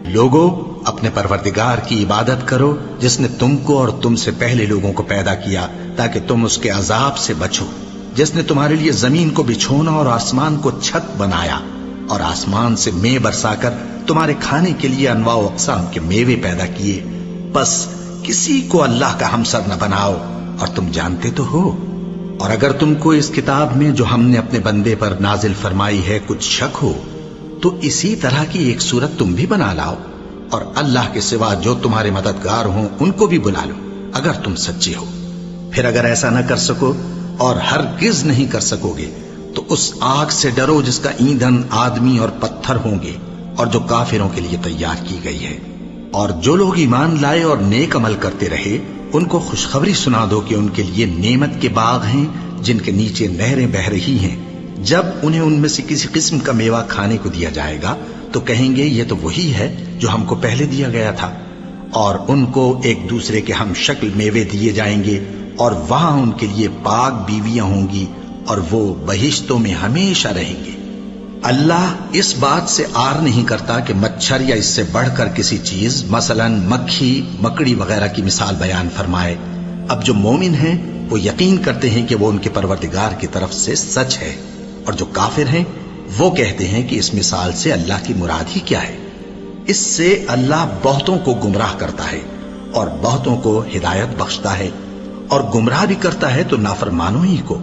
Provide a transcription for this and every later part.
لوگو اپنے پروردگار کی عبادت کرو جس نے تم کو اور تم سے پہلے لوگوں کو پیدا کیا تاکہ تم اس کے عذاب سے بچو، جس نے تمہارے لیے زمین کو بچھونا اور آسمان کو چھت بنایا اور آسمان سے مے برسا کر تمہارے کھانے کے لیے انواع و اقسام کے میوے پیدا کیے، بس کسی کو اللہ کا ہمسر نہ بناؤ اور تم جانتے تو ہو۔ اور اگر تم کو اس کتاب میں جو ہم نے اپنے بندے پر نازل فرمائی ہے کچھ شک ہو تو اسی طرح کی ایک صورت تم بھی بنا لاؤ اور اللہ کے سوا جو تمہارے مددگار ہوں ان کو بھی بلا لو اگر تم سچے ہو۔ پھر اگر ایسا نہ کر سکو اور ہرگز نہیں کر سکو گے تو اس آگ سے ڈرو جس کا ایندھن آدمی اور پتھر ہوں گے اور جو کافروں کے لیے تیار کی گئی ہے۔ اور جو لوگ ایمان لائے اور نیک عمل کرتے رہے ان کو خوشخبری سنا دو کہ ان کے لیے نعمت کے باغ ہیں جن کے نیچے نہریں بہہ رہی ہیں، جب انہیں ان میں سے کسی قسم کا میوہ کھانے کو دیا جائے گا تو کہیں گے یہ تو وہی ہے جو ہم کو پہلے دیا گیا تھا، اور ان کو ایک دوسرے کے ہم شکل میوے دیے جائیں گے اور وہاں ان کے لیے پاک بیویاں ہوں گی اور وہ بہشتوں میں ہمیشہ رہیں گے۔ اللہ اس بات سے آر نہیں کرتا کہ مچھر یا اس سے بڑھ کر کسی چیز مثلا مکھی مکڑی وغیرہ کی مثال بیان فرمائے۔ اب جو مومن ہیں وہ یقین کرتے ہیں کہ وہ ان کے پروردگار کی طرف سے سچ ہے، اور جو کافر ہیں وہ کہتے ہیں کہ اس مثال سے اللہ کی مراد ہی کیا ہے۔ اس سے اللہ بہتوں کو گمراہ کرتا ہے اور بہتوں کو ہدایت بخشتا ہے، اور گمراہ بھی کرتا ہے تو نافرمانوں ہی کو،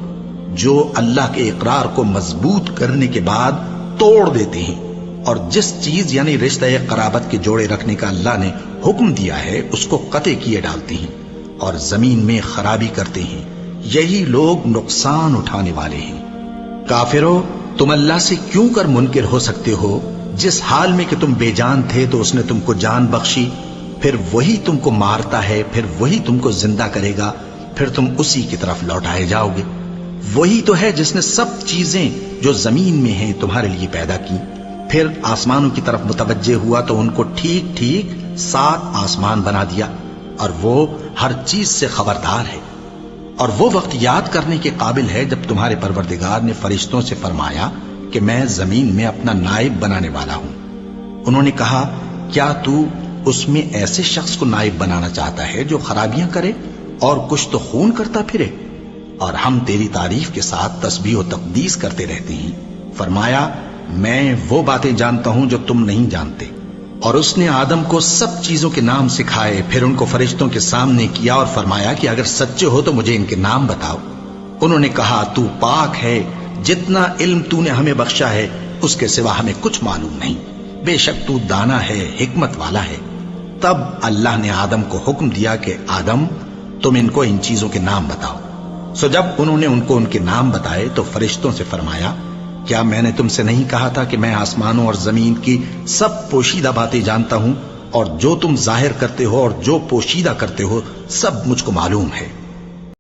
جو اللہ کے اقرار کو مضبوط کرنے کے بعد توڑ دیتے ہیں اور جس چیز یعنی رشتہ قرابت کے جوڑے رکھنے کا اللہ نے حکم دیا ہے اس کو قطع کیے ڈالتے ہیں اور زمین میں خرابی کرتے ہیں، یہی لوگ نقصان اٹھانے والے ہیں۔ کافرو، تم اللہ سے کیوں کر منکر ہو سکتے ہو؟ جس حال میں کہ تم بے جان تھے تو اس نے تم کو جان بخشی، پھر وہی تم کو مارتا ہے، پھر وہی تم کو زندہ کرے گا، پھر تم اسی کی طرف لوٹائے جاؤ گے۔ وہی تو ہے جس نے سب چیزیں جو زمین میں ہیں تمہارے لیے پیدا کی، پھر آسمانوں کی طرف متوجہ ہوا تو ان کو ٹھیک ٹھیک 7 آسمان بنا دیا، اور وہ ہر چیز سے خبردار ہے۔ اور وہ وقت یاد کرنے کے قابل ہے جب تمہارے پروردگار نے فرشتوں سے فرمایا کہ میں زمین میں اپنا نائب بنانے والا ہوں۔ انہوں نے کہا کیا تو اس میں ایسے شخص کو نائب بنانا چاہتا ہے جو خرابیاں کرے اور کچھ تو خون کرتا پھرے؟ اور ہم تیری تعریف کے ساتھ تسبیح و تقدیس کرتے رہتے ہیں۔ فرمایا میں وہ باتیں جانتا ہوں جو تم نہیں جانتے۔ اور اس نے آدم کو سب چیزوں کے نام سکھائے، پھر ان کو فرشتوں کے سامنے کیا اور فرمایا کہ اگر سچے ہو تو مجھے ان کے نام بتاؤ۔ انہوں نے کہا تو پاک ہے، جتنا علم تو نے ہمیں بخشا ہے اس کے سوا ہمیں کچھ معلوم نہیں، بے شک تو دانا ہے، حکمت والا ہے۔ تب اللہ نے آدم کو حکم دیا کہ آدم تم ان کو ان چیزوں کے نام بتاؤ۔ سو جب انہوں نے ان کو ان کے نام بتائے تو فرشتوں سے فرمایا کیا میں نے تم سے نہیں کہا تھا کہ میں آسمانوں اور زمین کی سب پوشیدہ باتیں جانتا ہوں، اور جو تم ظاہر کرتے ہو اور جو پوشیدہ کرتے ہو سب مجھ کو معلوم ہے۔